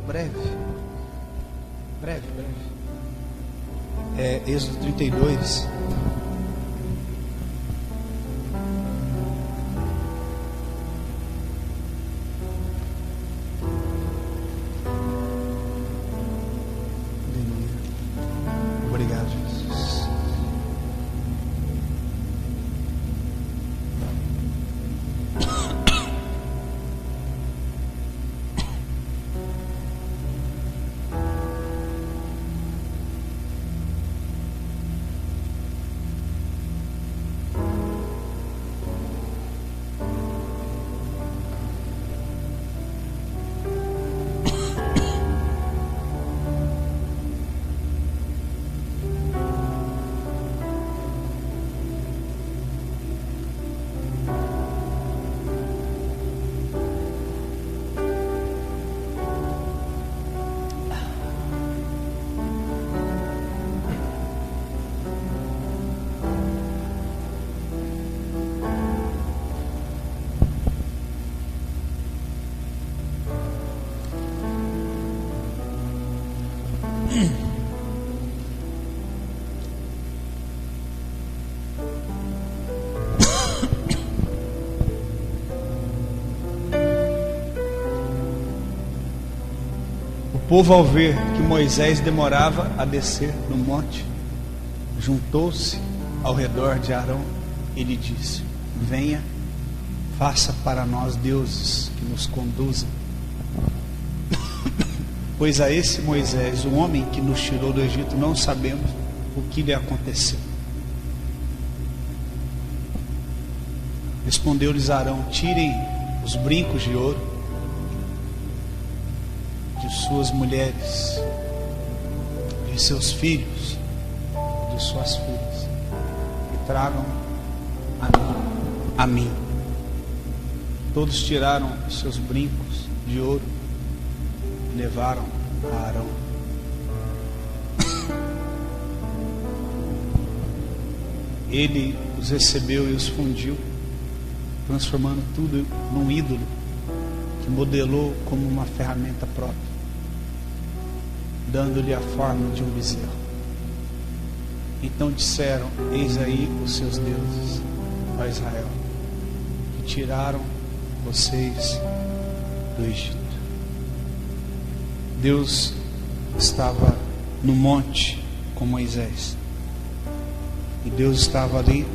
breve. Êxodo 32. Obrigado, Jesus. O povo, ao ver que Moisés demorava a descer no monte, juntou-se ao redor de Arão e lhe disse: venha, faça para nós deuses que nos conduzam, pois a esse Moisés, o homem que nos tirou do Egito, não sabemos o que lhe aconteceu. Respondeu-lhes Arão: tirem os brincos de ouro de suas mulheres, de seus filhos, de suas filhas, e tragam a mim. Todos tiraram os seus brincos de ouro e levaram a Arão. Ele os recebeu e os fundiu, transformando tudo num ídolo que modelou como uma ferramenta própria, dando-lhe a forma de um bezerro. Então disseram: eis aí os seus deuses, ó Israel, que tiraram vocês do Egito. Deus estava no monte com Moisés, e Deus estava ali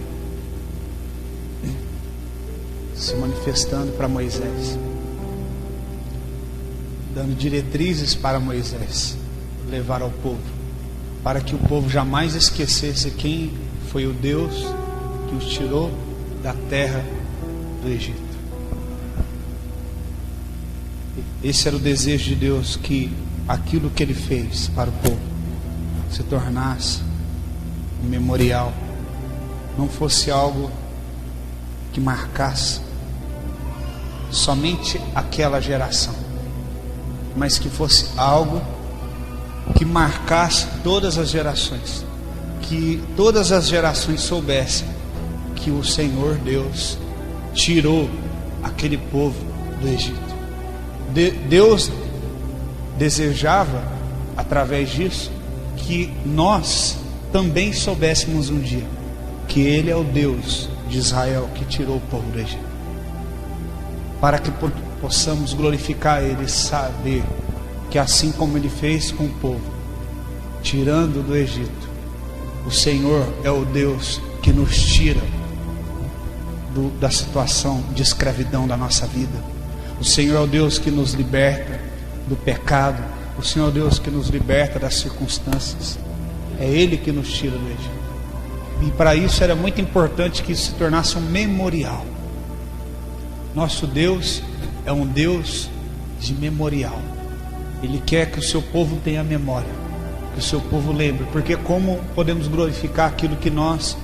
se manifestando para Moisés, dando diretrizes para Moisés levar ao povo, para que o povo jamais esquecesse quem foi o Deus que os tirou da terra do Egito. Esse era o desejo de Deus, que aquilo que Ele fez para o povo se tornasse um memorial, não fosse algo que marcasse somente aquela geração, mas que fosse algo que marcasse todas as gerações, que todas as gerações soubessem que o Senhor Deus tirou aquele povo do Egito. Deus desejava, através disso, que nós também soubéssemos um dia que Ele é o Deus de Israel que tirou o povo do Egito, para que possamos glorificar Ele e saber que assim como Ele fez com o povo, tirando do Egito, o Senhor é o Deus que nos tira da situação de escravidão da nossa vida. O Senhor é o Deus que nos liberta do pecado. O Senhor é o Deus que nos liberta das circunstâncias. É Ele que nos tira do Egito. E para isso era muito importante que isso se tornasse um memorial. Nosso Deus é um Deus de memorial. Ele quer que o seu povo tenha memória, que o seu povo lembre, porque como podemos glorificar aquilo que nós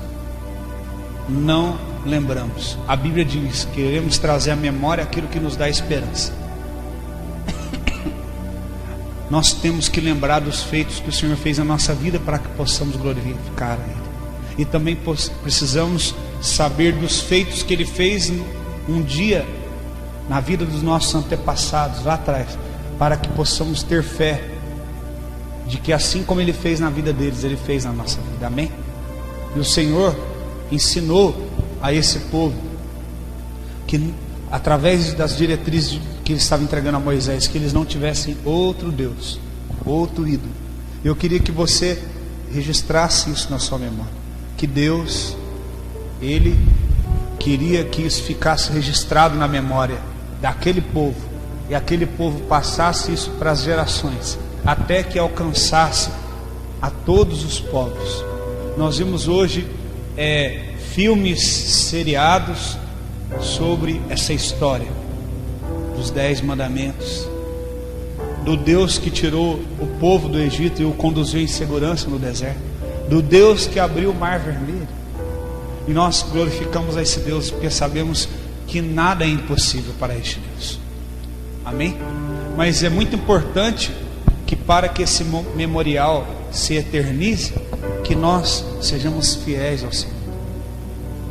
não lembramos? A Bíblia diz que queremos trazer à memória aquilo que nos dá esperança. Nós temos que lembrar dos feitos que o Senhor fez na nossa vida para que possamos glorificar a Ele. E também precisamos saber dos feitos que Ele fez um dia na vida dos nossos antepassados, lá atrás, para que possamos ter fé de que assim como Ele fez na vida deles, Ele fez na nossa vida. Amém? E o Senhor ensinou a esse povo que, através das diretrizes que Ele estava entregando a Moisés, que eles não tivessem outro Deus, outro ídolo. Eu queria que você registrasse isso na sua memória, que Deus, Ele queria que isso ficasse registrado na memória daquele povo, e aquele povo passasse isso para as gerações, até que alcançasse a todos os povos. Nós vimos hoje filmes seriados sobre essa história dos 10 mandamentos, do Deus que tirou o povo do Egito e o conduziu em segurança no deserto, do Deus que abriu o mar vermelho. E nós glorificamos a esse Deus porque sabemos que nada é impossível para este Deus. Amém? Mas é muito importante que, para que esse memorial se eternize, que nós sejamos fiéis ao Senhor.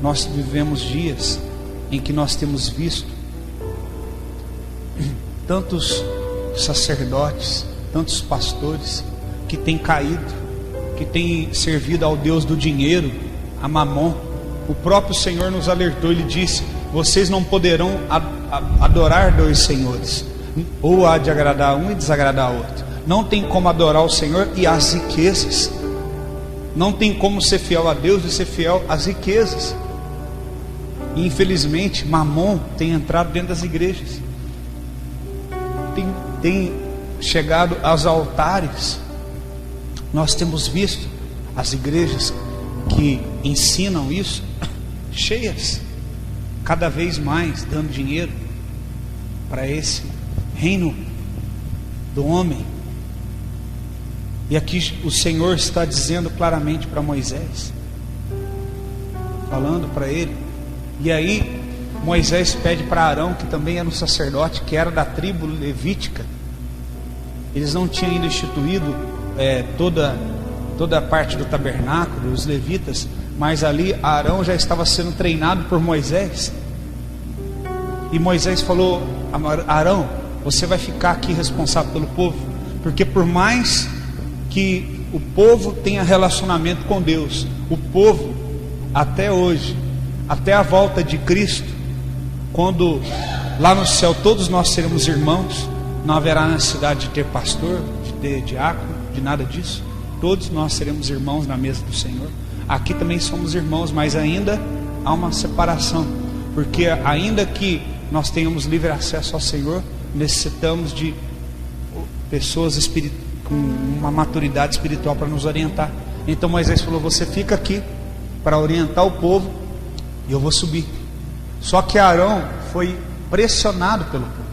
Nós vivemos dias em que nós temos visto tantos sacerdotes, tantos pastores que têm caído, que têm servido ao Deus do dinheiro, a Mamon. O próprio Senhor nos alertou, Ele disse: vocês não poderão adorar 2 senhores, ou há de agradar um e desagradar outro. Não tem como adorar o Senhor e as riquezas. Não tem como ser fiel a Deus e ser fiel às riquezas. E infelizmente Mamon tem entrado dentro das igrejas, tem chegado aos altares. Nós temos visto as igrejas que ensinam isso cheias, cada vez mais dando dinheiro para esse reino do homem. E aqui o Senhor está dizendo claramente para Moisés, falando para ele. E aí Moisés pede para Arão, que também era um sacerdote, que era da tribo levítica. Eles não tinham ainda instituído toda a parte do tabernáculo, os levitas, mas ali Arão já estava sendo treinado por Moisés. E Moisés falou: Arão, você vai ficar aqui responsável pelo povo, porque por mais que o povo tenha relacionamento com Deus, o povo até hoje, até a volta de Cristo, quando lá no céu todos nós seremos irmãos, não haverá necessidade de ter pastor, de ter diácono, de nada disso. Todos nós seremos irmãos na mesa do Senhor. Aqui também somos irmãos, mas ainda há uma separação, porque ainda que nós tenhamos livre acesso ao Senhor, necessitamos de pessoas com uma maturidade espiritual para nos orientar. Então Moisés falou: você fica aqui para orientar o povo e eu vou subir. Só que Arão foi pressionado pelo povo.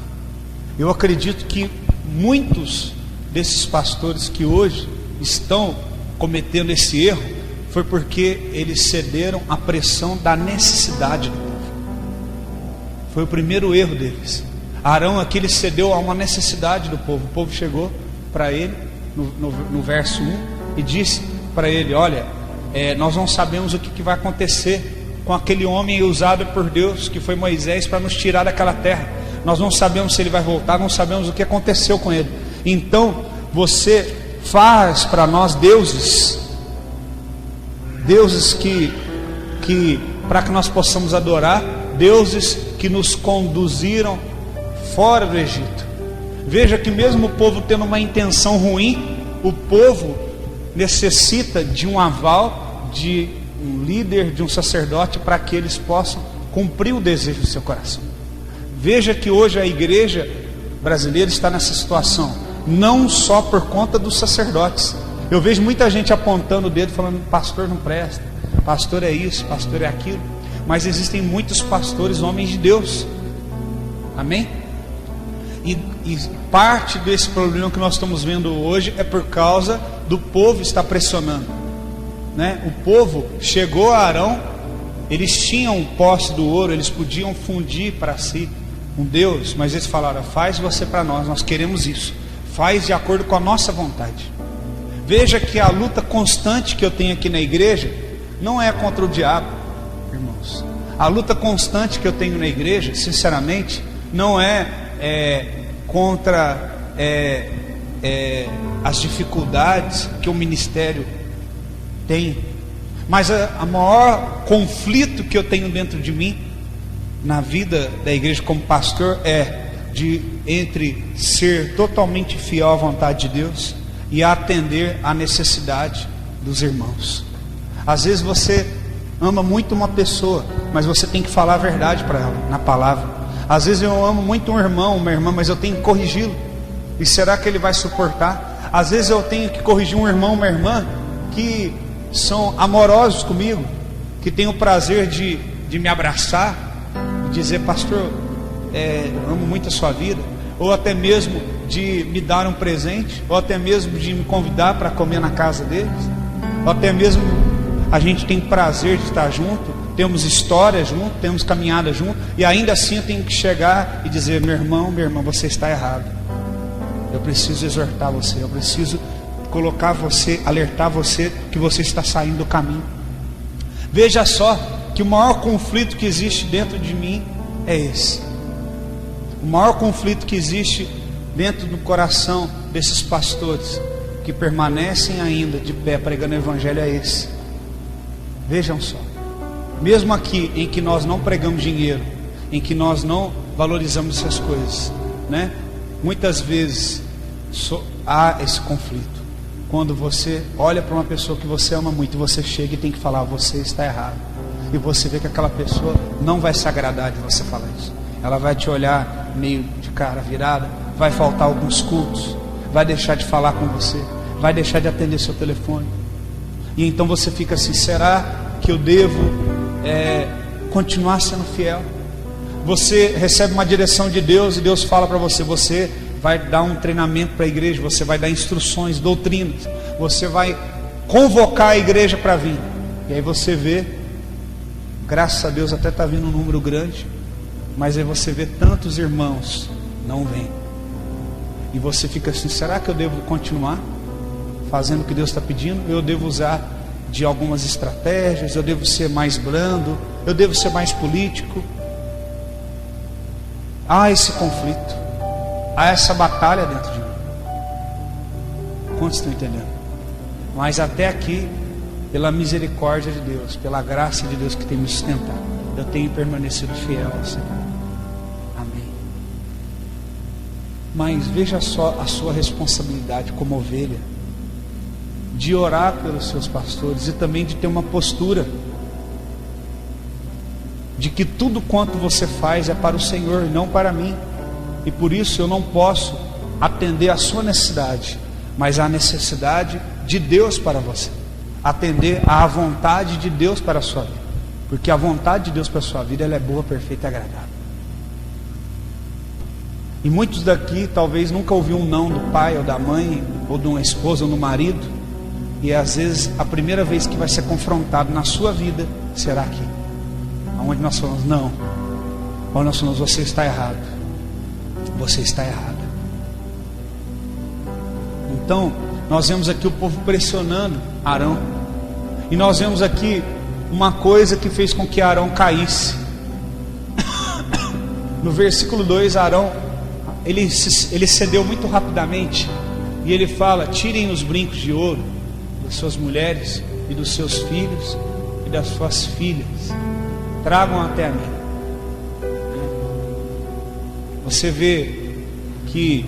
Eu acredito que muitos desses pastores que hoje estão cometendo esse erro foi porque eles cederam à pressão da necessidade do povo. Foi o primeiro erro deles. Arão aqui, ele cedeu a uma necessidade do povo. O povo chegou para ele no verso 1 e disse para ele: olha, nós não sabemos o que vai acontecer com aquele homem usado por Deus, que foi Moisés, para nos tirar daquela terra. Nós não sabemos se ele vai voltar, não sabemos o que aconteceu com ele. Então você faz para nós deuses que para que nós possamos adorar, deuses que nos conduziram fora do Egito. Veja que mesmo o povo tendo uma intenção ruim, o povo necessita de um aval, de um líder, de um sacerdote, para que eles possam cumprir o desejo do seu coração. Veja que hoje a igreja brasileira está nessa situação, não só por conta dos sacerdotes. Eu vejo muita gente apontando o dedo, falando: pastor não presta, pastor é isso, pastor é aquilo. Mas existem muitos pastores, homens de Deus. Amém? E parte desse problema que nós estamos vendo hoje é por causa do povo estar pressionando, né? O povo chegou a Arão, eles tinham posse do ouro, eles podiam fundir para si um Deus, mas eles falaram: faz você para nós, nós queremos isso, faz de acordo com a nossa vontade. Veja que a luta constante que eu tenho aqui na igreja não é contra o diabo, irmãos. A luta constante que eu tenho na igreja, sinceramente, não é contra as dificuldades que o ministério tem, mas a maior conflito que eu tenho dentro de mim na vida da igreja como pastor é entre ser totalmente fiel à vontade de Deus e atender à necessidade dos irmãos. Às vezes você ama muito uma pessoa, mas você tem que falar a verdade para ela na palavra. Às vezes eu amo muito um irmão, uma irmã, mas eu tenho que corrigi-lo. E será que ele vai suportar? Às vezes eu tenho que corrigir um irmão, uma irmã que são amorosos comigo, que têm o prazer de me abraçar e dizer: pastor, eu amo muito a sua vida, ou até mesmo de me dar um presente, ou até mesmo de me convidar para comer na casa deles, ou até mesmo a gente tem prazer de estar junto, temos história junto, temos caminhada junto, e ainda assim eu tenho que chegar e dizer: meu irmão, minha irmã, você está errado. Eu preciso exortar você, eu preciso colocar você, alertar você que você está saindo do caminho. Veja só que o maior conflito que existe dentro de mim é esse. O maior conflito que existe dentro do coração desses pastores que permanecem ainda de pé pregando o evangelho é esse. Vejam só, mesmo aqui em que nós não pregamos dinheiro, em que nós não valorizamos essas coisas, né? Muitas vezes há esse conflito. Quando você olha para uma pessoa que você ama muito, você chega e tem que falar: você está errado. E você vê que aquela pessoa não vai se agradar de você falar isso. Ela vai te olhar meio de cara virada, vai faltar alguns cultos, vai deixar de falar com você, vai deixar de atender seu telefone. E então você fica assim: será que eu devo continuar sendo fiel? Você recebe uma direção de Deus e Deus fala para você: você vai dar um treinamento para a igreja, você vai dar instruções, doutrinas, você vai convocar a igreja para vir. E aí você vê, graças a Deus até está vindo um número grande, mas aí você vê tantos irmãos não vêm. E você fica assim: será que eu devo continuar fazendo o que Deus está pedindo? Eu devo usar de algumas estratégias, eu devo ser mais brando, eu devo ser mais político? Há esse conflito, há essa batalha dentro de mim. Quantos estão entendendo? Mas até aqui, pela misericórdia de Deus, pela graça de Deus que tem me sustentado, eu tenho permanecido fiel ao Senhor. Amém. Mas veja só a sua responsabilidade como ovelha, de orar pelos seus pastores e também de ter uma postura de que tudo quanto você faz é para o Senhor e não para mim. E por isso eu não posso atender a sua necessidade, mas a necessidade de Deus para você, atender à vontade de Deus para a sua vida, porque a vontade de Deus para a sua vida, ela é boa, perfeita e agradável. E muitos daqui talvez nunca ouviu um não do pai ou da mãe, ou de uma esposa ou do marido, e às vezes a primeira vez que vai ser confrontado na sua vida será aqui, onde nós falamos não, onde nós falamos: você está errado, você está errada. Então nós vemos aqui o povo pressionando Arão, e nós vemos aqui uma coisa que fez com que Arão caísse. No versículo 2, Arão ele cedeu muito rapidamente, e ele fala: tirem os brincos de ouro das suas mulheres e dos seus filhos e das suas filhas, tragam até a mim. Você vê que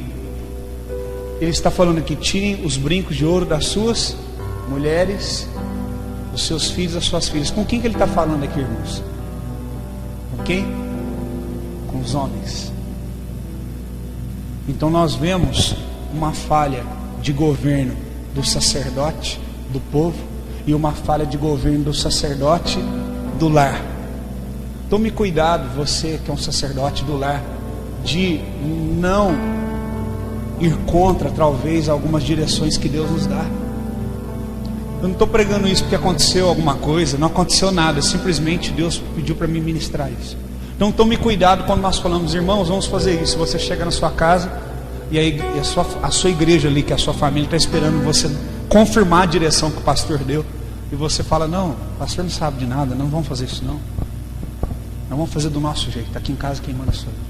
ele está falando aqui: tirem os brincos de ouro das suas mulheres, dos seus filhos, das suas filhas. Com quem que ele está falando aqui, irmãos? Com quem? Com os homens. Então nós vemos uma falha de governo do sacerdote, do povo, e uma falha de governo do sacerdote do lar. Tome cuidado, você que é um sacerdote do lar, de não ir contra talvez algumas direções que Deus nos dá. Eu não estou pregando isso porque aconteceu alguma coisa, não aconteceu nada, simplesmente Deus pediu para me ministrar isso. Então tome cuidado quando nós falamos: irmãos, vamos fazer isso. Você chega na sua casa e aí a sua igreja ali, que é a sua família, está esperando você confirmar a direção que o pastor deu, e você fala: não, o pastor não sabe de nada, não vamos fazer isso não, não vamos fazer do nosso jeito, aqui em casa quem manda sou eu.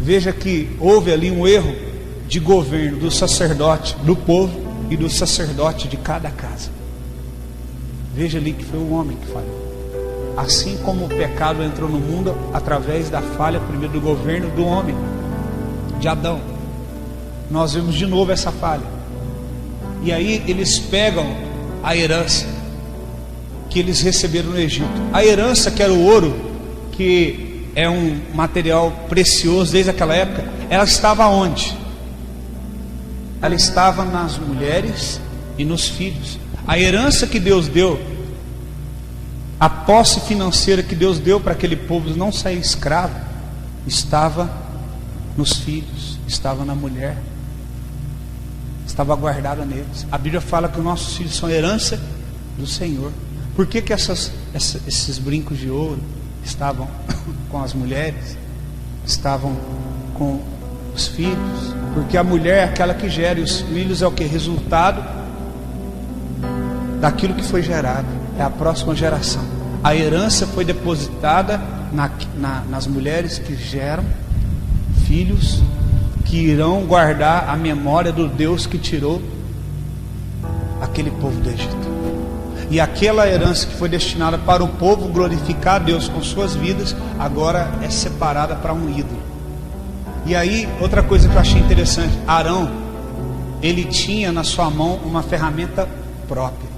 Veja que houve ali um erro de governo do sacerdote do povo e do sacerdote de cada casa. Veja ali que foi o homem que falhou. Assim como o pecado entrou no mundo através da falha primeiro do governo do homem, de Adão, nós vemos de novo essa falha. E aí eles pegam a herança que eles receberam no Egito. A herança, que era o ouro, que é um material precioso desde aquela época, ela estava onde? Ela estava nas mulheres e nos filhos. A herança que Deus deu, a posse financeira que Deus deu para aquele povo não sair escravo, estava nos filhos, estava na mulher, estava guardada neles. A Bíblia fala que os nossos filhos são herança do Senhor. Por que esses brincos de ouro estavam com as mulheres, estavam com os filhos? Porque a mulher é aquela que gera, e os filhos é o que? Resultado daquilo que foi gerado, é a próxima geração. A herança foi depositada nas mulheres que geram filhos que irão guardar a memória do Deus que tirou aquele povo do Egito. E aquela herança que foi destinada para o povo glorificar a Deus com suas vidas, agora é separada para um ídolo. E aí, outra coisa que eu achei interessante, Arão, ele tinha na sua mão uma ferramenta própria.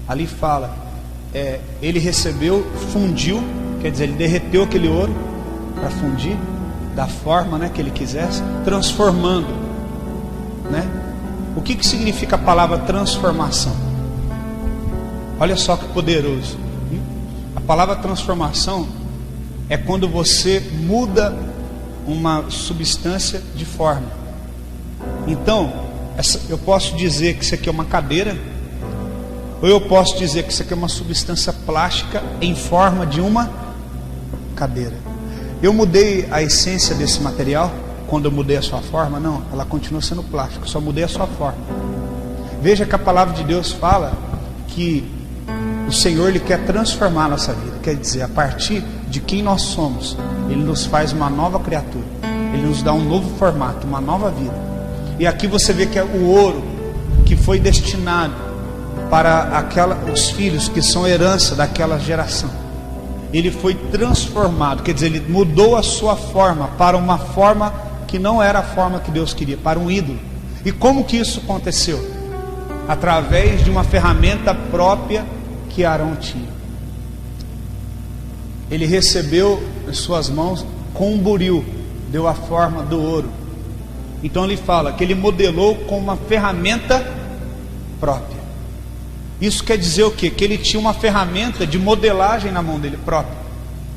Ali fala, ele recebeu, fundiu, quer dizer, ele derreteu aquele ouro para fundir da forma, né, que ele quisesse, transformando, né? O que significa a palavra transformação? Olha só que poderoso. A palavra transformação é quando você muda uma substância de forma. Então, eu posso dizer que isso aqui é uma cadeira, ou eu posso dizer que isso aqui é uma substância plástica em forma de uma cadeira. Eu mudei a essência desse material quando eu mudei a sua forma? Não, ela continua sendo plástica, só mudei a sua forma. Veja que a palavra de Deus fala que o Senhor, Ele quer transformar a nossa vida. Quer dizer, a partir de quem nós somos, Ele nos faz uma nova criatura, Ele nos dá um novo formato, uma nova vida. E aqui você vê que é o ouro que foi destinado para os filhos que são herança daquela geração, ele foi transformado, quer dizer, ele mudou a sua forma para uma forma que não era a forma que Deus queria, para um ídolo. E como que isso aconteceu? Através de uma ferramenta própria que Arão tinha. Ele recebeu em suas mãos com um buril, deu a forma do ouro. Então ele fala que ele modelou com uma ferramenta própria. Isso quer dizer o quê? Que ele tinha uma ferramenta de modelagem na mão dele própria.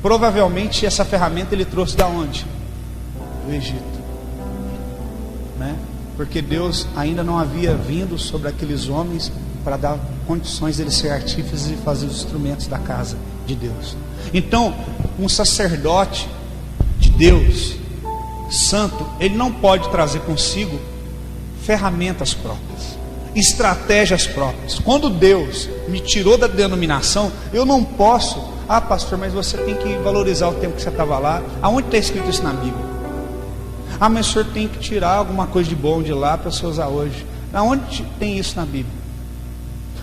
Provavelmente essa ferramenta ele trouxe da onde? Do Egito, né? Porque Deus ainda não havia vindo sobre aqueles homens para dar condições de eles ser artífices e fazer os instrumentos da casa de Deus. Então, um sacerdote de Deus, santo, ele não pode trazer consigo ferramentas próprias, estratégias próprias. Quando Deus me tirou da denominação, eu não posso, pastor, mas você tem que valorizar o tempo que você estava lá. Aonde está escrito isso na Bíblia? Mas o senhor tem que tirar alguma coisa de bom de lá para você usar hoje. Aonde tem isso na Bíblia?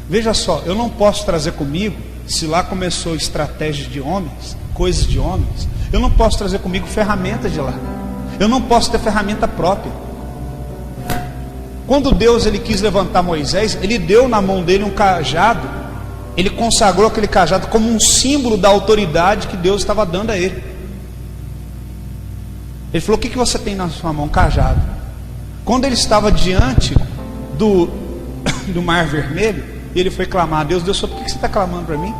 Veja só, eu não posso trazer comigo, se lá começou estratégias de homens, coisas de homens, eu não posso trazer comigo ferramentas de lá. Eu não posso ter ferramenta própria. Quando Deus ele quis levantar Moisés, ele deu na mão dele um cajado. Ele consagrou aquele cajado como um símbolo da autoridade que Deus estava dando a ele. Ele falou: o que você tem na sua mão? Um cajado. Quando ele estava diante do mar vermelho, ele foi clamar a Deus: Deus, por que você está clamando para mim?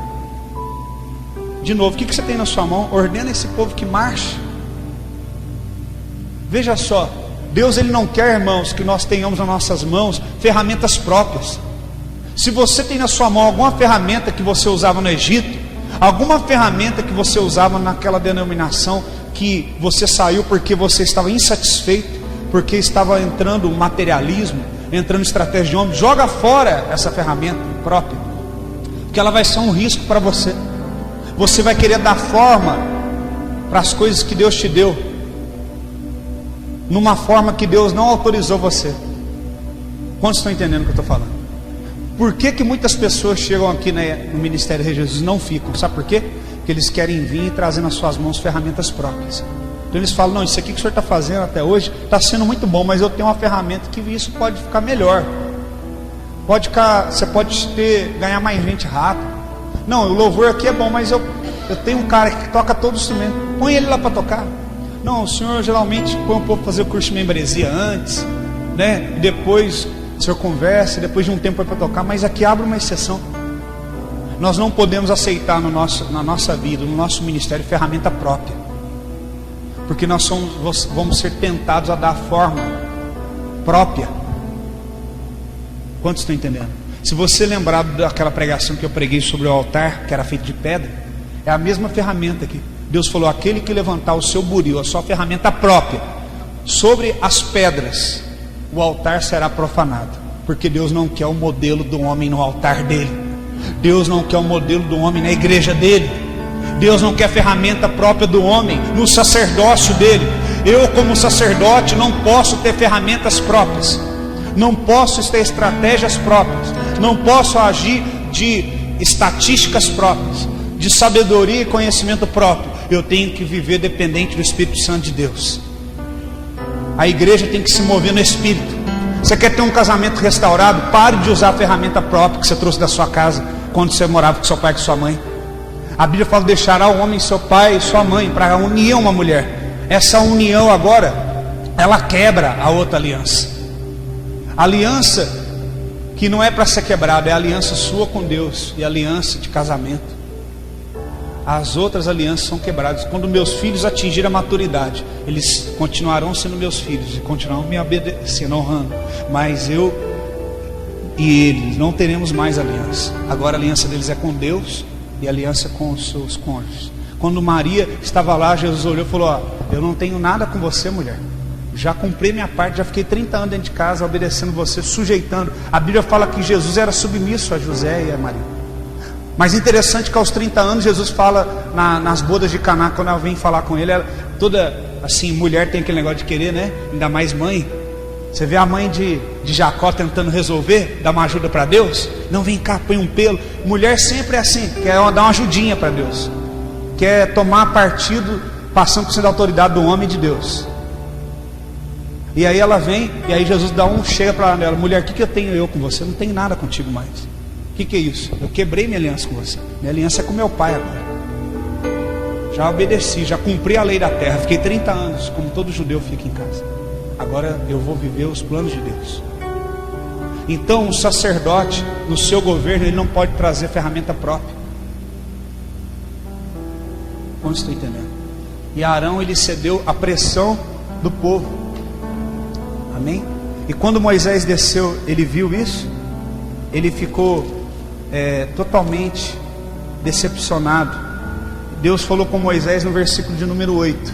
De novo, o que você tem na sua mão? Ordena esse povo que marche. Veja só, Deus ele não quer, irmãos, que nós tenhamos nas nossas mãos ferramentas próprias. Se você tem na sua mão alguma ferramenta que você usava no Egito, alguma ferramenta que você usava naquela denominação que você saiu porque você estava insatisfeito, porque estava entrando o materialismo, entrando estratégia de homem, joga fora essa ferramenta própria, porque ela vai ser um risco para você. Você vai querer dar forma para as coisas que Deus te deu. numa forma que Deus não autorizou você. Quantos estão entendendo o que eu estou falando? Por que que muitas pessoas chegam aqui no Ministério de Jesus e não ficam? Sabe por quê? Porque eles querem vir e trazer nas suas mãos ferramentas próprias. Então eles falam, não, isso aqui que o senhor está fazendo até hoje está sendo muito bom, mas eu tenho uma ferramenta que isso pode ficar melhor. Você pode ganhar mais gente rápido. Não, o louvor aqui é bom, mas eu tenho um cara que toca todo instrumento. Põe ele lá para tocar. Não, o senhor geralmente põe um povo para fazer o curso de membresia antes, né? E depois o senhor conversa, depois de um tempo vai para tocar, mas aqui abre uma exceção. Nós não podemos aceitar na nossa vida, no nosso ministério, ferramenta própria, porque nós vamos ser tentados a dar forma própria. Quantos estão entendendo? Se você lembrar daquela pregação que eu preguei sobre o altar, que era feito de pedra, é a mesma ferramenta aqui. Deus falou, aquele que levantar o seu buril, a sua ferramenta própria, sobre as pedras, o altar será profanado. Porque Deus não quer o modelo do homem no altar dele. Deus não quer o modelo do homem na igreja dele. Deus não quer a ferramenta própria do homem no sacerdócio dele. Eu, como sacerdote, não posso ter ferramentas próprias, não posso ter estratégias próprias, não posso agir de estatísticas próprias, de sabedoria e conhecimento próprio. Eu tenho que viver dependente do Espírito Santo de Deus. A igreja tem que se mover no Espírito. Você quer ter um casamento restaurado? Pare de usar a ferramenta própria que você trouxe da sua casa quando você morava com seu pai e com sua mãe. A Bíblia fala, deixará o homem seu pai e sua mãe para unir uma mulher. Essa união agora, ela quebra a outra aliança. A aliança que não é para ser quebrada, é a aliança sua com Deus e a aliança de casamento. As outras alianças são quebradas. Quando meus filhos atingirem a maturidade, eles continuarão sendo meus filhos e continuarão me obedecendo, honrando. Mas eu e eles não teremos mais aliança. Agora a aliança deles é com Deus e a aliança com os seus cônjuges. Quando Maria estava lá, Jesus olhou e falou, eu não tenho nada com você, mulher. Já cumpri minha parte, já fiquei 30 anos dentro de casa obedecendo você, sujeitando. A Bíblia fala que Jesus era submisso a José e a Maria. Mas interessante que aos 30 anos Jesus fala nas bodas de Caná, quando ela vem falar com ele, ela, toda assim, mulher tem aquele negócio de querer, né? Ainda mais mãe. Você vê a mãe de Jacó tentando resolver, dar uma ajuda para Deus. Não, vem cá, põe um pelo. Mulher sempre é assim, quer dar uma ajudinha para Deus, quer tomar partido, passando por cima da autoridade do homem de Deus. E aí ela vem, e aí Jesus chega para ela, mulher, o que eu tenho eu com você? Não tenho nada contigo mais. O que é isso? Eu quebrei minha aliança com você. Minha aliança é com meu pai agora. Já obedeci, já cumpri a lei da terra. Fiquei 30 anos, como todo judeu fica em casa. Agora eu vou viver os planos de Deus. Então o sacerdote, no seu governo, ele não pode trazer ferramenta própria. Como estou entendendo? E Arão, ele cedeu à pressão do povo. Amém? E quando Moisés desceu, ele viu isso, ele ficou totalmente decepcionado. Deus falou com Moisés no versículo de número 8.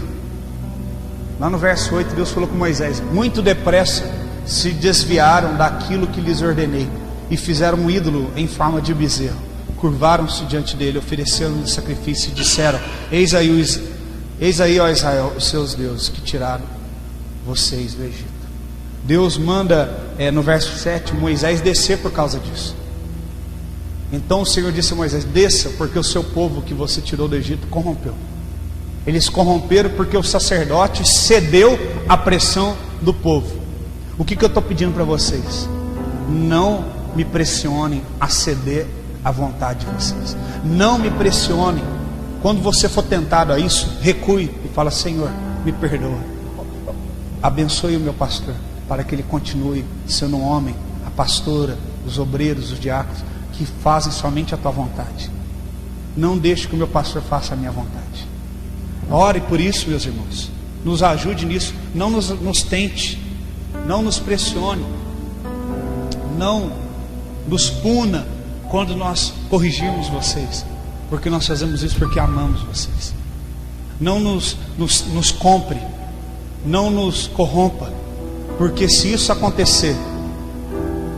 Lá no verso 8, Deus falou com Moisés: muito depressa se desviaram daquilo que lhes ordenei, e fizeram um ídolo em forma de bezerro. Curvaram-se diante dele, ofereceram-lhe sacrifício e disseram: eis aí, ó Israel, os seus deuses que tiraram vocês do Egito. Deus manda, no verso 7, Moisés descer por causa disso. Então o Senhor disse a Moisés: desça, porque o seu povo que você tirou do Egito corrompeu. Eles corromperam porque o sacerdote cedeu à pressão do povo. O que eu estou pedindo para vocês? Não me pressionem a ceder à vontade de vocês. Não me pressionem. Quando você for tentado a isso, recue e fala: Senhor, me perdoa. Abençoe o meu pastor, para que ele continue sendo um homem, a pastora, os obreiros, os diáconos, que fazem somente a tua vontade. Não deixe que o meu pastor faça a minha vontade. Ore por isso, meus irmãos. Nos ajude nisso. Não nos tente. Não nos pressione. Não nos puna quando nós corrigirmos vocês, porque nós fazemos isso porque amamos vocês. Não nos compre. Não nos corrompa, porque se isso acontecer,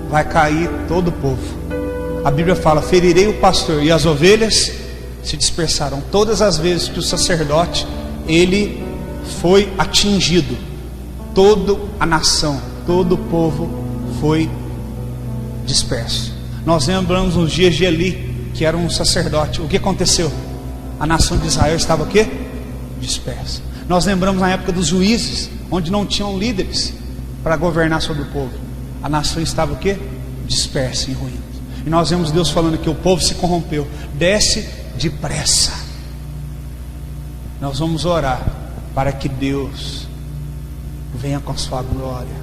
vai cair todo o povo. A Bíblia fala: ferirei o pastor e as ovelhas se dispersarão. Todas as vezes que o sacerdote ele foi atingido toda a nação, todo o povo foi disperso. Nós lembramos nos dias de Eli, que era um sacerdote. O que aconteceu? A nação de Israel estava o quê? Dispersa. Nós lembramos na época dos juízes, onde não tinham líderes para governar sobre o povo. A nação estava o quê? Dispersa, em ruínas. E nós vemos Deus falando que o povo se corrompeu. Desce depressa. Nós vamos orar para que Deus venha com a sua glória,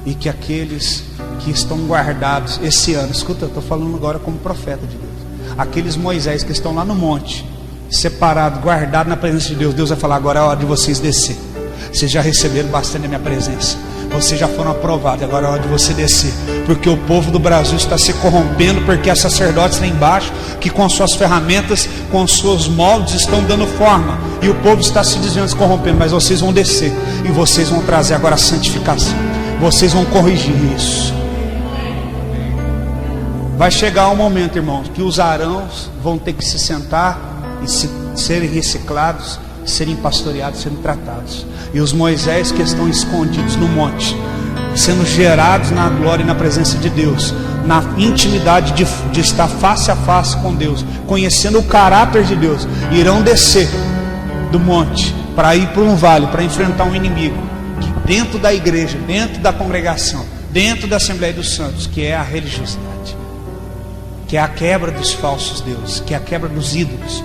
e que aqueles que estão guardados esse ano, escuta, eu estou falando agora como profeta de Deus, aqueles Moisés que estão lá no monte, separado, guardado na presença de Deus, Deus vai falar: agora é a hora de vocês descer. Vocês já receberam bastante da minha presença, vocês já foram aprovados, agora é a hora de você descer, porque o povo do Brasil está se corrompendo, porque há sacerdotes lá embaixo que com suas ferramentas, com seus moldes estão dando forma, e o povo está se desviando, se corrompendo. Mas vocês vão descer, e vocês vão trazer agora a santificação, vocês vão corrigir isso. Vai chegar um momento, irmãos, que os arãos vão ter que se sentar e serem reciclados, serem pastoreados, serem tratados. E os Moisés que estão escondidos no monte, sendo gerados na glória e na presença de Deus, na intimidade de estar face a face com Deus, conhecendo o caráter de Deus, irão descer do monte para ir para um vale, para enfrentar um inimigo que dentro da igreja, dentro da congregação, dentro da Assembleia dos Santos, que é a religiosidade, que é a quebra dos falsos deuses, que é a quebra dos ídolos,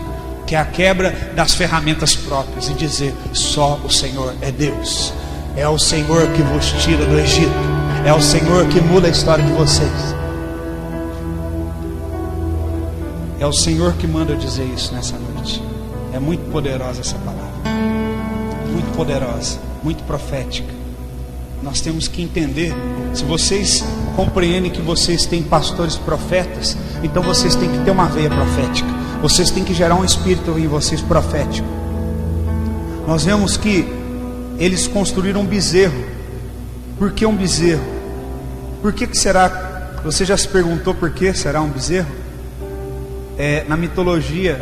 que é a quebra das ferramentas próprias, e dizer: só o Senhor é Deus. É o Senhor que vos tira do Egito, é o Senhor que muda a história de vocês. É o Senhor que manda eu dizer isso nessa noite. É muito poderosa essa palavra, muito poderosa, muito profética. Nós temos que entender. Se vocês compreendem que vocês têm pastores profetas, então vocês têm que ter uma veia profética, vocês têm que gerar um espírito em vocês profético. Nós vemos que eles construíram um bezerro. Por que um bezerro? Por que será? Você já se perguntou por que será um bezerro? Na mitologia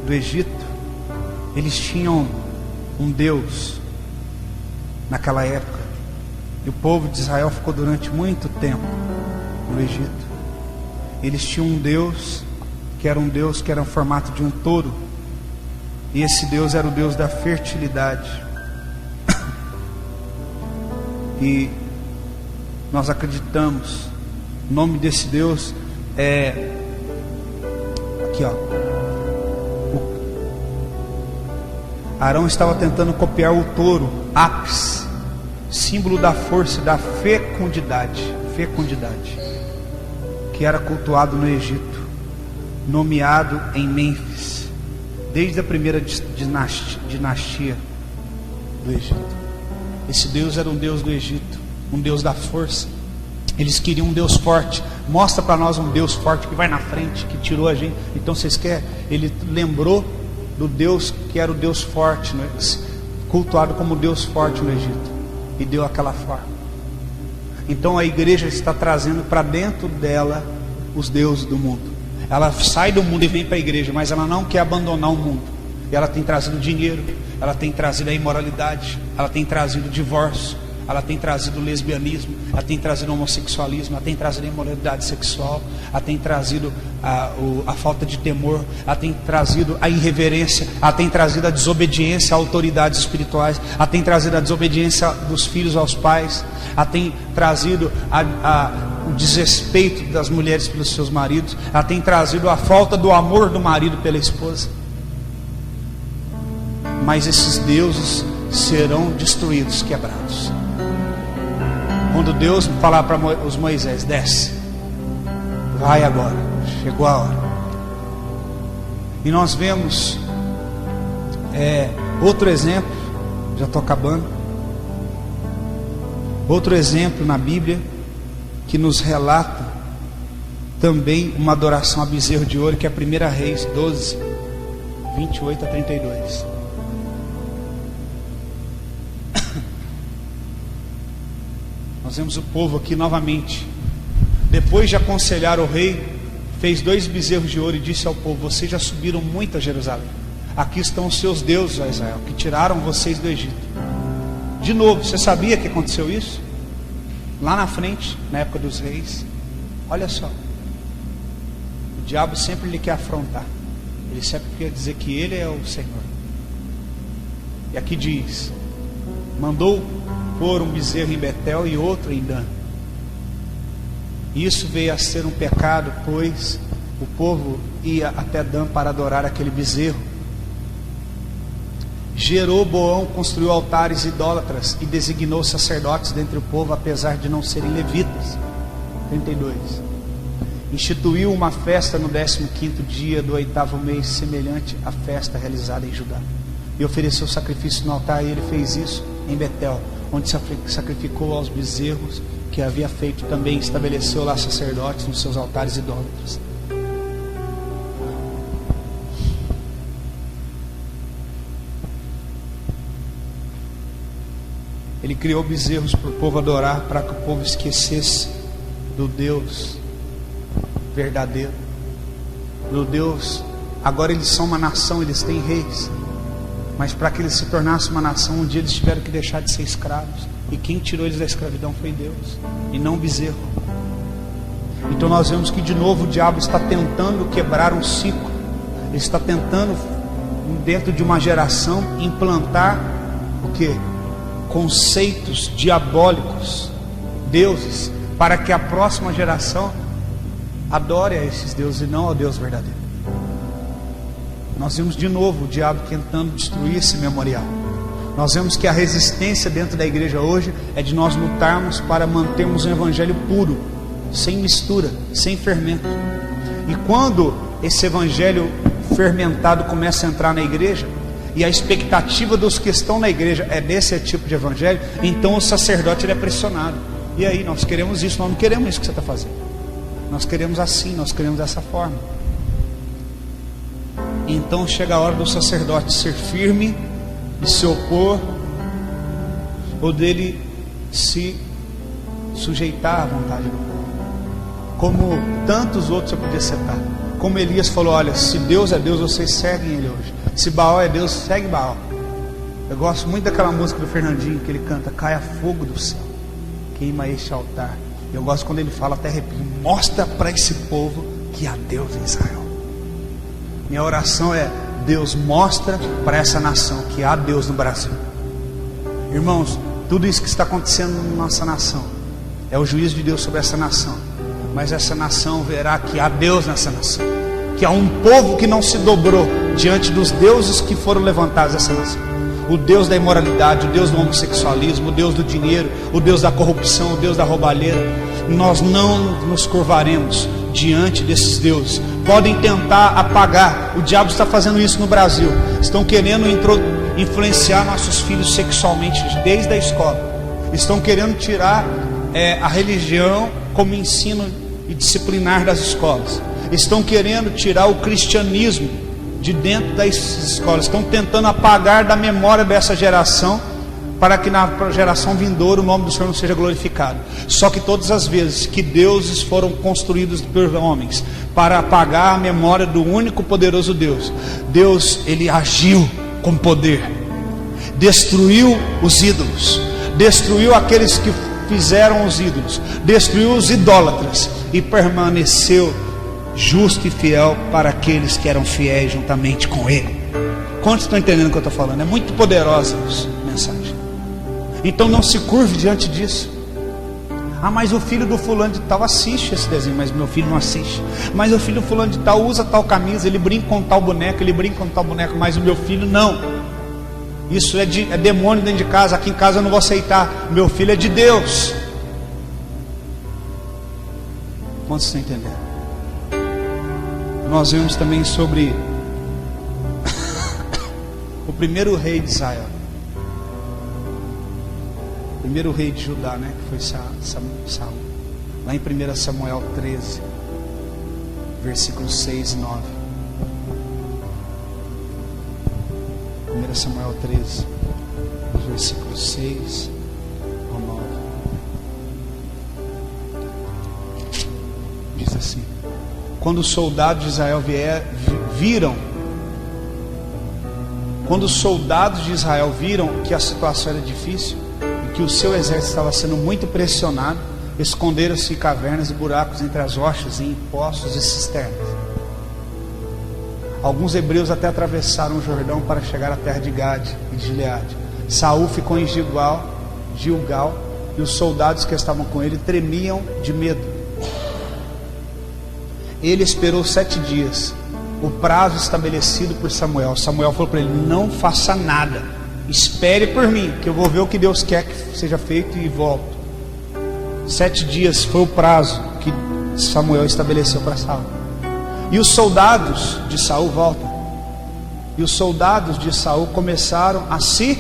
do Egito, eles tinham um Deus naquela época, e o povo de Israel ficou durante muito tempo no Egito. Eles tinham um Deus que era em formato de um touro, e esse Deus era o Deus da fertilidade. E nós acreditamos, o nome desse Deus é aqui, ó. Arão estava tentando copiar o touro, Apis, símbolo da força, da fecundidade, que era cultuado no Egito, nomeado em Mênfis, desde a primeira dinastia do Egito. Esse Deus era um Deus do Egito, um Deus da força. Eles queriam um Deus forte. Mostra para nós um Deus forte que vai na frente, que tirou a gente. Então vocês querem? Ele lembrou do Deus que era o Deus forte, né? Cultuado como Deus forte no Egito, e deu aquela forma. Então a igreja está trazendo para dentro dela os deuses do mundo. Ela sai do mundo e vem para a igreja, mas ela não quer abandonar o mundo. E ela tem trazido dinheiro, ela tem trazido a imoralidade, ela tem trazido o divórcio, ela tem trazido o lesbianismo, ela tem trazido o homossexualismo, ela tem trazido a imoralidade sexual, ela tem trazido a falta de temor, ela tem trazido a irreverência, ela tem trazido a desobediência a autoridades espirituais, ela tem trazido a desobediência dos filhos aos pais, ela tem trazido o desrespeito das mulheres pelos seus maridos, ela tem trazido a falta do amor do marido pela esposa. Mas esses deuses serão destruídos, quebrados. Quando Deus falar para os Moisés: desce, vai agora, chegou a hora. E nós vemos outro exemplo, já estou acabando, outro exemplo na Bíblia que nos relata também uma adoração a bezerro de ouro, que é a 1 Reis 12, 28 a 32. Nós vemos o povo aqui novamente, depois de aconselhar o rei, fez 2 bezerros de ouro e disse ao povo: vocês já subiram muito a Jerusalém, aqui estão os seus deuses, ó Israel, que tiraram vocês do Egito. De novo, você sabia que aconteceu isso? Lá na frente, na época dos reis. Olha só. O diabo sempre lhe quer afrontar. Ele sempre quer dizer que ele é o Senhor. E aqui diz: mandou pôr um bezerro em Betel e outro em Dan. Isso veio a ser um pecado, pois o povo ia até Dan para adorar aquele bezerro. Jeroboão construiu altares idólatras e designou sacerdotes dentre o povo, apesar de não serem levitas. 32. Instituiu uma festa no 15º dia do 8º mês, semelhante à festa realizada em Judá, e ofereceu sacrifício no altar. E ele fez isso em Betel, onde sacrificou aos bezerros que havia feito. Também estabeleceu lá sacerdotes nos seus altares idólatras. Ele criou bezerros para o povo adorar, para que o povo esquecesse do Deus verdadeiro, do Deus. Agora eles são uma nação, eles têm reis, mas para que eles se tornassem uma nação, um dia eles tiveram que deixar de ser escravos, e quem tirou eles da escravidão foi Deus, e não o bezerro. Então nós vemos que de novo o diabo está tentando quebrar um ciclo. Ele está tentando, dentro de uma geração, implantar o que? Conceitos diabólicos, deuses, para que a próxima geração adore a esses deuses e não ao Deus verdadeiro. Nós vemos de novo o diabo tentando destruir esse memorial. Nós vemos que a resistência dentro da igreja hoje é de nós lutarmos para mantermos um evangelho puro, sem mistura, sem fermento. E quando esse evangelho fermentado começa a entrar na igreja, e a expectativa dos que estão na igreja é desse tipo de evangelho, então o sacerdote ele é pressionado. E aí, nós queremos isso, nós não queremos isso que você está fazendo. Nós queremos assim, nós queremos dessa forma. Então chega a hora do sacerdote ser firme e se opor, ou dele se sujeitar à vontade do povo, como tantos outros eu podia citar. Como Elias falou: olha, se Deus é Deus, vocês seguem Ele hoje. Se Baal é Deus, segue Baal. Eu gosto muito daquela música do Fernandinho, que ele canta: caia fogo do céu, queima este altar. Eu gosto quando ele fala, até arrepio: mostra para esse povo que há Deus em Israel. Minha oração é: Deus, mostra para essa nação que há Deus no Brasil. Irmãos, tudo isso que está acontecendo na nossa nação é o juízo de Deus sobre essa nação. Mas essa nação verá que há Deus nessa nação, que há um povo que não se dobrou diante dos deuses que foram levantados nessa nação. O Deus da imoralidade, o Deus do homossexualismo, o Deus do dinheiro, o Deus da corrupção, o Deus da roubalheira. Nós não nos curvaremos diante desses deuses. Podem tentar apagar. O diabo está fazendo isso no Brasil. Estão querendo influenciar nossos filhos sexualmente desde a escola. Estão querendo tirar a religião como ensino e disciplinar das escolas. Estão querendo tirar o cristianismo de dentro das escolas. Estão tentando apagar da memória dessa geração, para que na geração vindoura o nome do Senhor não seja glorificado. Só que todas as vezes que deuses foram construídos por homens para apagar a memória do único poderoso Deus, Deus, ele agiu com poder, destruiu os ídolos, destruiu aqueles que fizeram os ídolos, destruiu os idólatras e permaneceu justo e fiel para aqueles que eram fiéis juntamente com ele. Quantos estão entendendo o que eu estou falando? É muito poderosa essa mensagem. Então não se curve diante disso. Ah, mas o filho do fulano de tal assiste esse desenho, mas meu filho não assiste. Mas o filho do fulano de tal usa tal camisa, ele brinca com tal boneco, ele brinca com tal boneco, mas o meu filho não. Isso é demônio dentro de casa. Aqui em casa eu não vou aceitar. Meu filho é de Deus. Quantos estão entendendo? Nós vemos também sobre o primeiro rei de Israel, o primeiro rei de Judá, né, que foi Saul. Lá em 1 Samuel 13, versículos 6 e 9. 1 Samuel 13, versículos 6 ao 9. Diz assim: quando os soldados de Israel viram que a situação era difícil, porque o seu exército estava sendo muito pressionado, esconderam-se em cavernas e buracos entre as rochas, em poços e cisternas. Alguns hebreus até atravessaram o Jordão para chegar à terra de Gade e de Gileade. Saul ficou em Gilgal, e os soldados que estavam com ele tremiam de medo. Ele esperou 7 dias, o prazo estabelecido por Samuel. Samuel falou para ele: não faça nada, espere por mim, que eu vou ver o que Deus quer que seja feito e volto. 7 dias foi o prazo que Samuel estabeleceu para Saul. E os soldados de Saul voltam. E os soldados de Saul começaram a se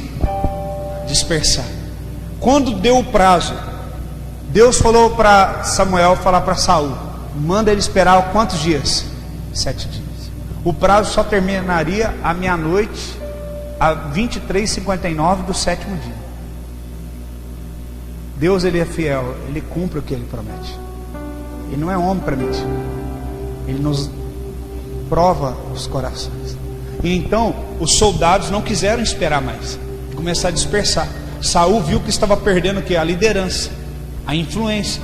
dispersar. Quando deu o prazo, Deus falou para Samuel falar para Saul: manda ele esperar quantos dias? 7 dias. O prazo só terminaria à meia-noite, a 23h59 do 7º dia. Deus, ele é fiel, ele cumpre o que ele promete. Ele não é homem para mentir. Ele nos prova os corações. E então os soldados não quiseram esperar mais, começaram a dispersar. Saul viu que estava perdendo o que? A liderança, a influência.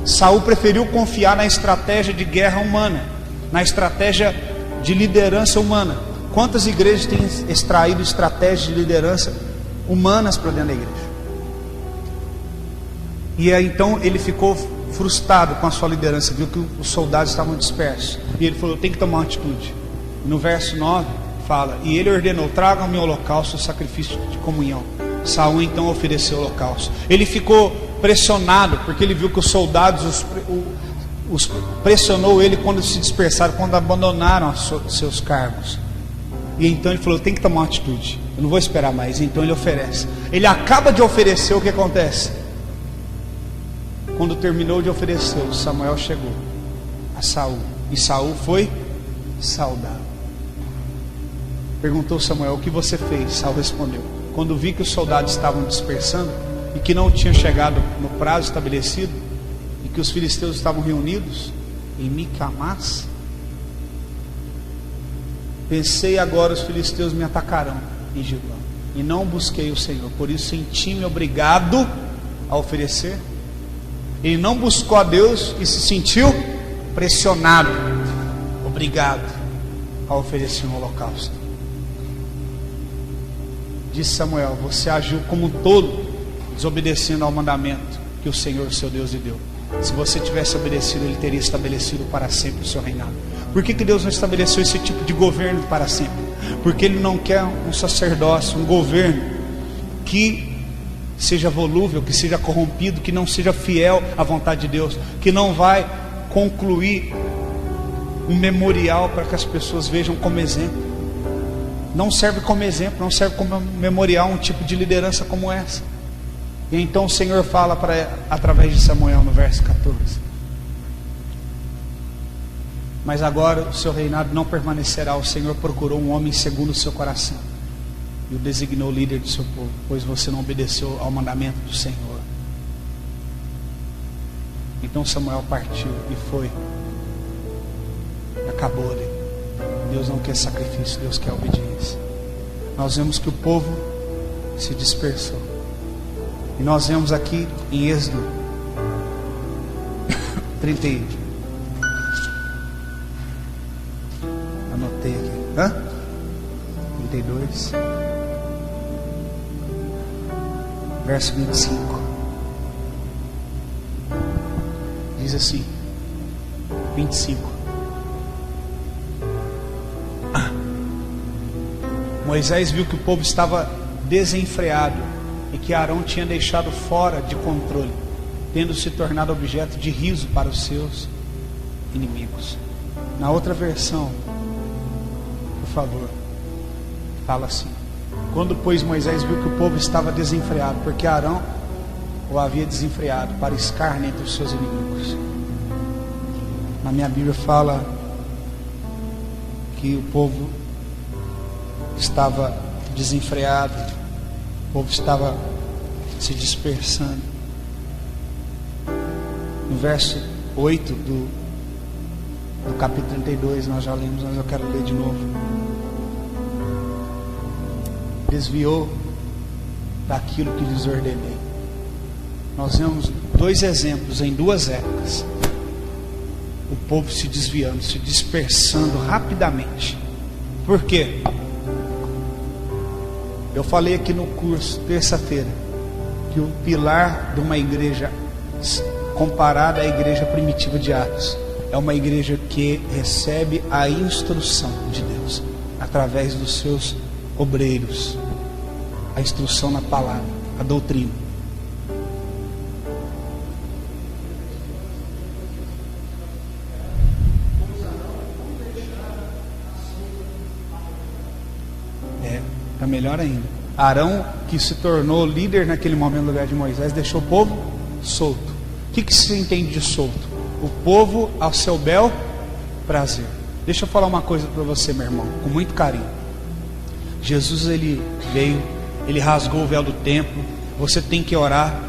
Saul preferiu confiar na estratégia de guerra humana, na estratégia de liderança humana. Quantas igrejas têm extraído estratégias de liderança humanas para dentro da igreja? E aí então ele ficou frustrado com a sua liderança, viu que os soldados estavam dispersos, e ele falou: eu tenho que tomar uma atitude. No verso 9 fala: e ele ordenou: tragam-me o holocausto, o sacrifício de comunhão. Saul então ofereceu o holocausto. Ele ficou pressionado, porque ele viu que os soldados os pressionou ele quando se dispersaram, quando abandonaram seus cargos. E então ele falou: eu tenho que tomar uma atitude, eu não vou esperar mais. Então ele oferece. Ele acaba de oferecer, o que acontece? Quando terminou de oferecer, Samuel chegou a Saul, e Saul foi saudável. Perguntou Samuel: o que você fez? Saul respondeu: quando vi que os soldados estavam dispersando e que não tinham chegado no prazo estabelecido, e que os filisteus estavam reunidos em Micamás, pensei: agora os filisteus me atacarão em Gilgal, e não busquei o Senhor, por isso senti-me obrigado a oferecer. Ele não buscou a Deus e se sentiu pressionado, obrigado a oferecer um holocausto. Disse Samuel: você agiu como um tolo, desobedecendo ao mandamento que o Senhor, seu Deus, lhe deu. Se você tivesse obedecido, ele teria estabelecido para sempre o seu reinado. Por que Deus não estabeleceu esse tipo de governo para sempre? Porque ele não quer um sacerdócio, um governo que seja volúvel, que seja corrompido, que não seja fiel à vontade de Deus, que não vai concluir um memorial para que as pessoas vejam como exemplo. Não serve como exemplo, não serve como memorial um tipo de liderança como essa. E então o Senhor fala através de Samuel no verso 14: mas agora o seu reinado não permanecerá. O Senhor procurou um homem segundo o seu coração e o designou líder do seu povo, pois você não obedeceu ao mandamento do Senhor. Então Samuel partiu e foi. Acabou ali. Deus não quer sacrifício, Deus quer obediência. Nós vemos que o povo se dispersou. E nós vemos aqui em Êxodo 31. Anotei aqui. 32. Verso 25. Diz assim: 25. Moisés viu que o povo estava desenfreado e que Arão tinha deixado fora de controle, tendo se tornado objeto de riso para os seus inimigos. Na outra versão, por favor, fala assim: quando pois Moisés viu que o povo estava desenfreado, porque Arão o havia desenfreado para escárnio entre os seus inimigos. Na minha Bíblia fala que o povo estava desenfreado, o povo estava se dispersando. No verso 8 do capítulo 32, nós já lemos, mas eu quero ler de novo. Desviou daquilo que lhes ordenei, nós vemos dois exemplos em duas épocas. O povo se desviando, se dispersando rapidamente. Por quê? Eu falei aqui no curso, terça-feira, que o pilar de uma igreja comparada à igreja primitiva de Atos é uma igreja que recebe a instrução de Deus através dos seus obreiros, a instrução na palavra, a doutrina. Está melhor ainda. Arão, que se tornou líder naquele momento no lugar de Moisés, deixou o povo solto. O que se entende de solto? O povo ao seu bel prazer. Deixa eu falar uma coisa para você, meu irmão, com muito carinho. Jesus, ele veio, ele rasgou o véu do templo. Você tem que orar,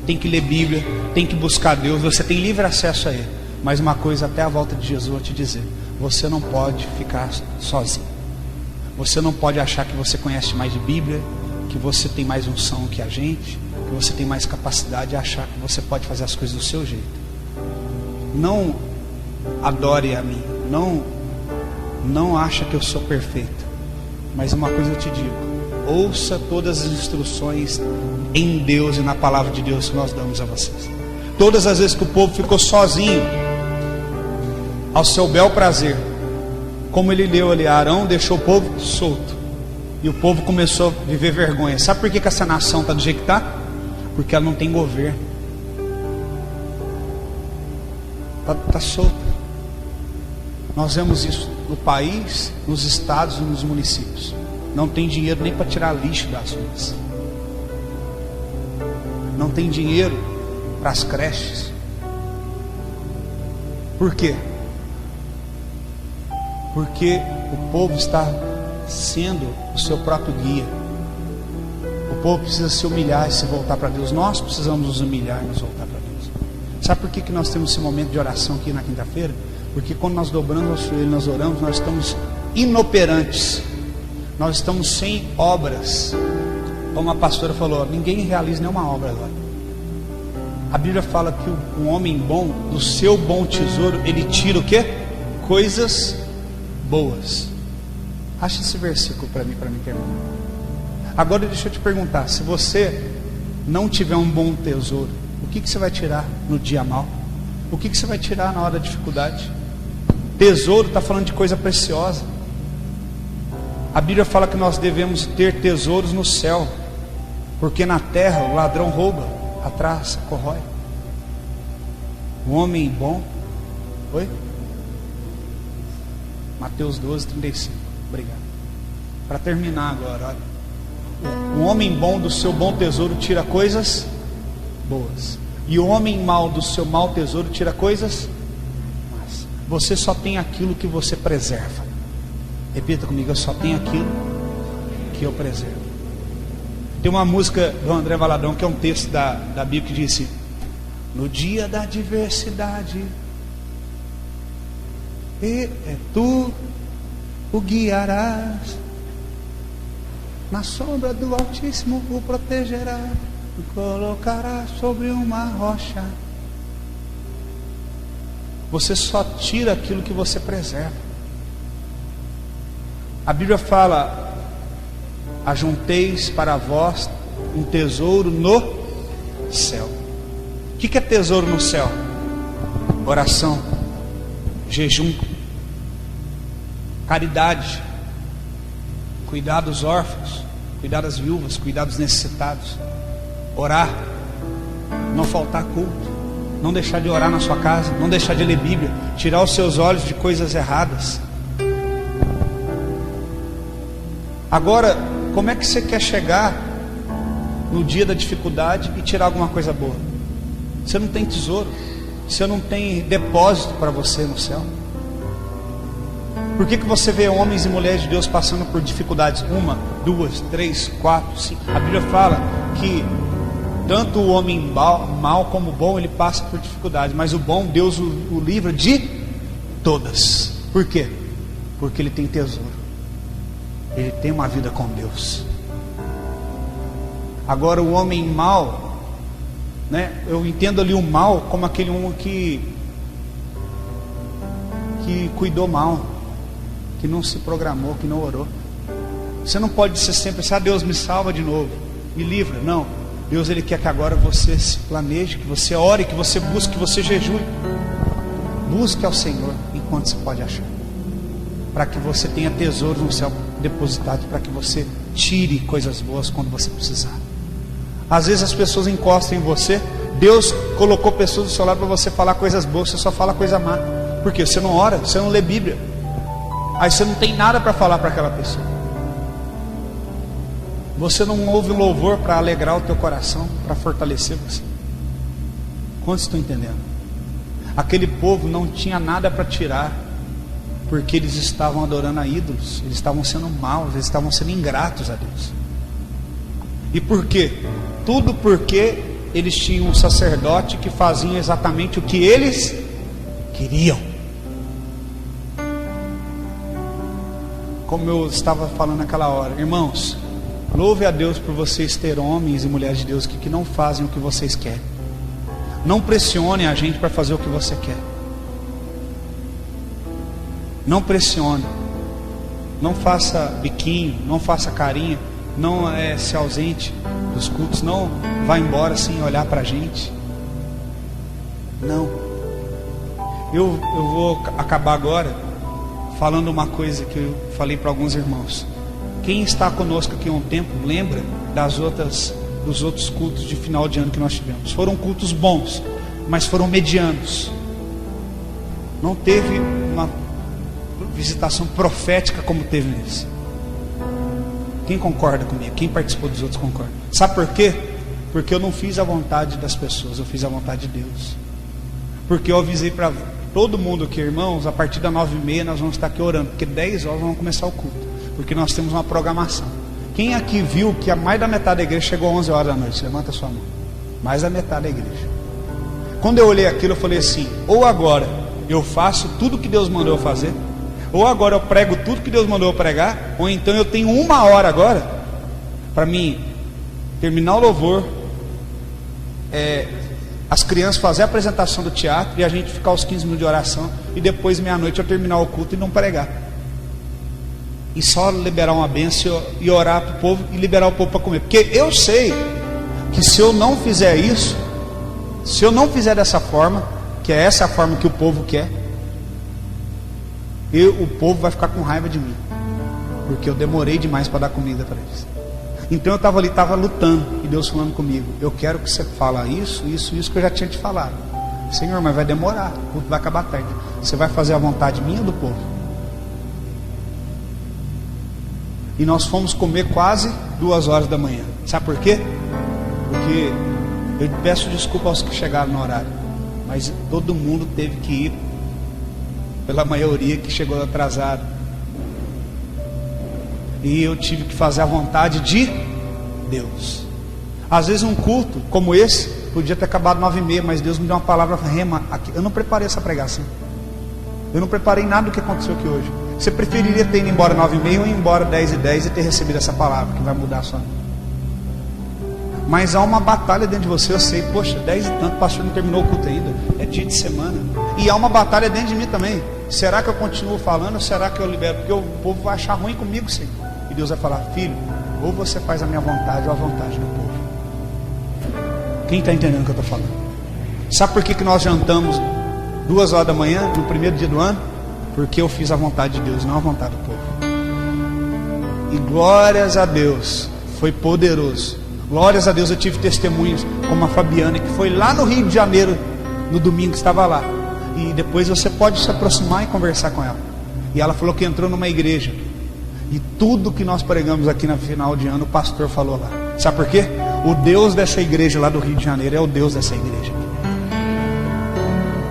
tem que ler Bíblia, tem que buscar Deus, você tem livre acesso a Ele. Mas uma coisa, até a volta de Jesus, eu vou te dizer: você não pode ficar sozinho. Você não pode achar que você conhece mais de Bíblia, que você tem mais unção que a gente, que você tem mais capacidade de achar que você pode fazer as coisas do seu jeito. Não adore a mim, não acha que eu sou perfeito. Mas uma coisa eu te digo: ouça todas as instruções em Deus e na palavra de Deus que nós damos a vocês. Todas as vezes que o povo ficou sozinho, ao seu bel prazer, como ele leu ali, Arão deixou o povo solto, e o povo começou a viver vergonha. Sabe por que essa nação está do jeito que está? Porque ela não tem governo. Está solta. Nós vemos isso no país, nos estados e nos municípios. Não tem dinheiro nem para tirar lixo das ruas. Não tem dinheiro para as creches. Por quê? Porque o povo está sendo o seu próprio guia. O povo precisa se humilhar e se voltar para Deus. Nós precisamos nos humilhar e nos voltar para Deus. Sabe por que nós temos esse momento de oração aqui na quinta-feira? Porque quando nós dobramos o joelho, nós oramos, nós estamos inoperantes. Nós estamos sem obras. Como a pastora falou, ninguém realiza nenhuma obra agora. A Bíblia fala que um homem bom, do seu bom tesouro, ele tira o quê? Coisas boas. Acha esse versículo para mim terminar. Agora deixa eu te perguntar: se você não tiver um bom tesouro, o que você vai tirar no dia mal? O que você vai tirar na hora da dificuldade? Tesouro está falando de coisa preciosa. A Bíblia fala que nós devemos ter tesouros no céu, porque na terra o ladrão rouba, a traça corrói. O homem bom, oi? Mateus 12, 35. Obrigado. Para terminar agora, olha. O homem bom do seu bom tesouro tira coisas boas, e o homem mau do seu mau tesouro tira coisas más. Você só tem aquilo que você preserva. Repita comigo: eu só tenho aquilo que eu preservo. Tem uma música do André Valadão, que é um texto da Bíblia, que diz assim: no dia da adversidade, e tu o guiarás, na sombra do Altíssimo o protegerá, o colocará sobre uma rocha. Você só tira aquilo que você preserva. A Bíblia fala: ajunteis para vós um tesouro no céu. O que é tesouro no céu? Oração, jejum, caridade, cuidar dos órfãos, cuidar das viúvas, cuidar dos necessitados, orar, não faltar culto, não deixar de orar na sua casa, não deixar de ler Bíblia, tirar os seus olhos de coisas erradas. Agora, como é que você quer chegar no dia da dificuldade e tirar alguma coisa boa? Você não tem tesouro, você não tem depósito para você no céu. Por que você vê homens e mulheres de Deus passando por dificuldades? 1, 2, 3, 4, 5. A Bíblia fala que tanto o homem mau como o bom, ele passa por dificuldades, mas o bom, Deus o livra de todas. Por quê? Porque ele tem tesouro, ele tem uma vida com Deus. Agora o homem mau, né? Eu entendo ali o mal como aquele um que cuidou mal, que não se programou, que não orou. Você não pode ser sempre assim, Deus me salva de novo, me livra. Não, Deus ele quer que agora você se planeje, que você ore, que você busque, que você jejue. Busque ao Senhor enquanto se pode achar, para que você tenha tesouros no céu depositados, para que você tire coisas boas quando você precisar. Às vezes as pessoas encostam em você. Deus colocou pessoas do seu lado para você falar coisas boas, você só fala coisa má. Por quê? Você não ora, você não lê Bíblia. Aí você não tem nada para falar para aquela pessoa. Você não ouve louvor para alegrar o teu coração, para fortalecer você. Quantos estão entendendo? Aquele povo não tinha nada para tirar, porque eles estavam adorando a ídolos, eles estavam sendo maus, eles estavam sendo ingratos a Deus. E por quê? Tudo porque eles tinham um sacerdote que fazia exatamente o que eles queriam. Como eu estava falando naquela hora, irmãos, louve a Deus por vocês ter homens e mulheres de Deus que não fazem o que vocês querem. Não pressione a gente para fazer o que você quer. Não pressione. Não faça biquinho, não faça carinha, não se ausente dos cultos, não vá embora sem olhar para a gente. Não. Eu vou acabar agora falando uma coisa que eu falei para alguns irmãos. Quem está conosco aqui há um tempo, lembra dos outros cultos de final de ano que nós tivemos. Foram cultos bons, mas foram medianos. Não teve uma visitação profética como teve nesse. Quem concorda comigo? Quem participou dos outros concorda. Sabe por quê? Porque eu não fiz a vontade das pessoas, eu fiz a vontade de Deus. Porque eu avisei para todo mundo aqui, irmãos, a partir das 9h30 nós vamos estar aqui orando, porque 10 horas vamos começar o culto, porque nós temos uma programação. Quem aqui viu que a mais da metade da igreja chegou às 11 horas da noite? Levanta a sua mão. Mais da metade da igreja. Quando eu olhei aquilo, eu falei assim: ou agora eu faço tudo que Deus mandou eu fazer, ou agora eu prego tudo que Deus mandou eu pregar, ou então eu tenho 1 hora agora para mim terminar o louvor, as crianças fazer a apresentação do teatro e a gente ficar os 15 minutos de oração, e depois meia-noite eu terminar o culto e não pregar, e só liberar uma bênção e orar para o povo e liberar o povo para comer. Porque eu sei que se eu não fizer isso, se eu não fizer dessa forma, que é essa a forma que o povo quer, o povo vai ficar com raiva de mim, porque eu demorei demais para dar comida para eles. Então eu estava ali, estava lutando, e Deus falando comigo: eu quero que você fale isso que eu já tinha te falado. Senhor, mas vai demorar, o culto vai acabar tarde. Você vai fazer a vontade minha ou do povo? E nós fomos comer quase 2 horas da manhã. Sabe por quê? Porque eu peço desculpa aos que chegaram no horário, mas todo mundo teve que ir, pela maioria que chegou atrasado, e eu tive que fazer a vontade de Deus. Às vezes um culto como esse podia ter acabado 9h30, mas Deus me deu uma palavra rema aqui. Eu não preparei essa pregação, eu não preparei nada do que aconteceu aqui hoje. Você preferiria ter ido embora 9h30 ou ir embora 10h10 e ter recebido essa palavra que vai mudar a sua vida? Mas há uma batalha dentro de você. Eu sei, poxa, 10 e tanto, o pastor não terminou o culto ainda, é dia de semana. E há uma batalha dentro de mim também. Será que eu continuo falando ou será que eu libero? Porque o povo vai achar ruim comigo, Senhor. E Deus vai falar: filho, ou você faz a minha vontade ou a vontade do povo. Quem está entendendo o que eu estou falando? Sabe por que nós jantamos 2 horas da manhã no primeiro dia do ano? Porque eu fiz a vontade de Deus, não a vontade do povo. E glórias a Deus, foi poderoso. Glórias a Deus, eu tive testemunhos como a Fabiana, que foi lá no Rio de Janeiro no domingo, estava lá. E depois você pode se aproximar e conversar com ela. E ela falou que entrou numa igreja, e tudo que nós pregamos aqui no final de ano, o pastor falou lá. Sabe por quê? O Deus dessa igreja lá do Rio de Janeiro é o Deus dessa igreja.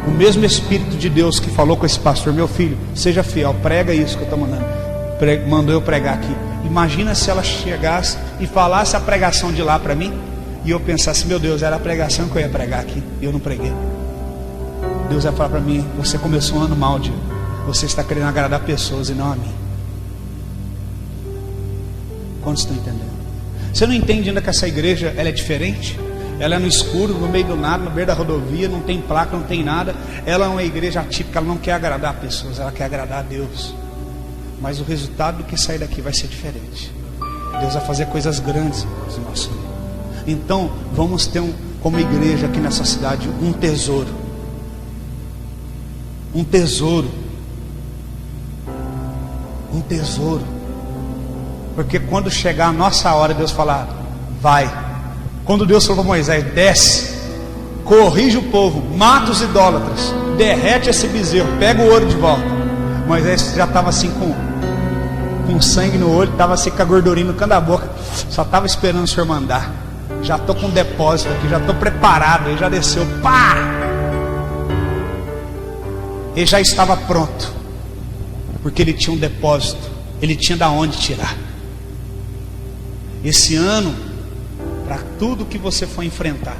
O mesmo Espírito de Deus que falou com esse pastor: meu filho, seja fiel, prega isso que eu estou mandando. Mandou eu pregar aqui. Imagina se ela chegasse e falasse a pregação de lá para mim, e eu pensasse: meu Deus, era a pregação que eu ia pregar aqui, e eu não preguei. Deus vai falar para mim: você começou um ano mal, Diego. Você está querendo agradar pessoas e não a mim. Quantos estão entendendo? Você não entende ainda que essa igreja ela é diferente? Ela é no escuro, no meio do nada, no meio da rodovia, não tem placa, não tem nada. Ela é uma igreja atípica, ela não quer agradar pessoas, ela quer agradar a Deus. Mas o resultado do que sair daqui vai ser diferente. Deus vai fazer coisas grandes no nosso meio. Então, vamos ter como igreja aqui nessa cidade um tesouro. Um tesouro. Um tesouro. Porque quando chegar a nossa hora, Deus falar, vai. Quando Deus falou para Moisés, desce, corrige o povo, mata os idólatras, derrete esse bezerro, pega o ouro de volta. Moisés já estava assim com sangue no olho, estava assim com a gordurinha no canto da boca, só estava esperando o Senhor mandar. Já estou com um depósito aqui, já estou preparado. Ele já desceu, pá! Ele já estava pronto, porque ele tinha um depósito, ele tinha da onde tirar. Esse ano, para tudo que você for enfrentar,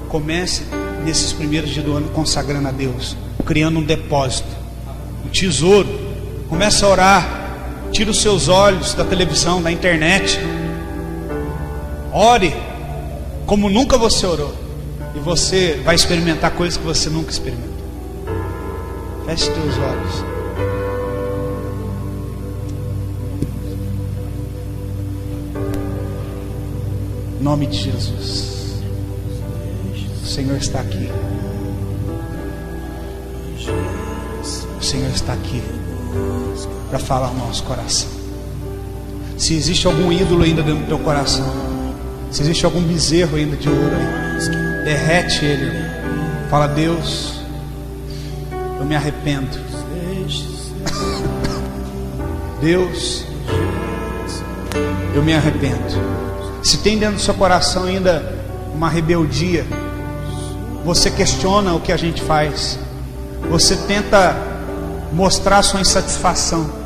comece nesses primeiros dias do ano consagrando a Deus, criando um depósito, um tesouro. Comece a orar. Tira os seus olhos da televisão, da internet. Ore como nunca você orou, e você vai experimentar coisas que você nunca experimentou. Feche teus olhos. Em nome de Jesus. O Senhor está aqui. O Senhor está aqui para falar ao nosso coração. Se existe algum ídolo ainda dentro do teu coração, se existe algum bezerro ainda de ouro aí, derrete ele. Fala, Deus, eu me arrependo. Deus, eu me arrependo. Se tem dentro do seu coração ainda uma rebeldia, você questiona o que a gente faz, você tenta mostrar sua insatisfação,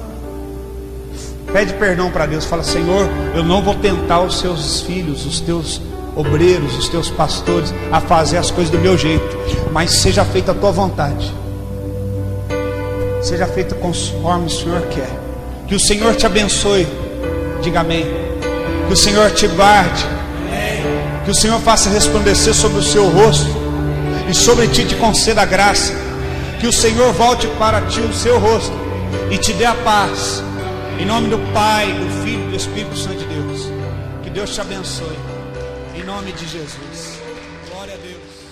pede perdão para Deus. Fala, Senhor, eu não vou tentar os seus filhos, os teus obreiros, os teus pastores a fazer as coisas do meu jeito, mas seja feita a tua vontade, seja feita conforme o Senhor quer. Que o Senhor te abençoe. Diga amém. Que o Senhor te guarde, que o Senhor faça resplandecer sobre o seu rosto e sobre ti te conceda a graça. Que o Senhor volte para ti o seu rosto e te dê a paz. Em nome do Pai, do Filho e do Espírito Santo de Deus. Que Deus te abençoe. Em nome de Jesus. Glória a Deus.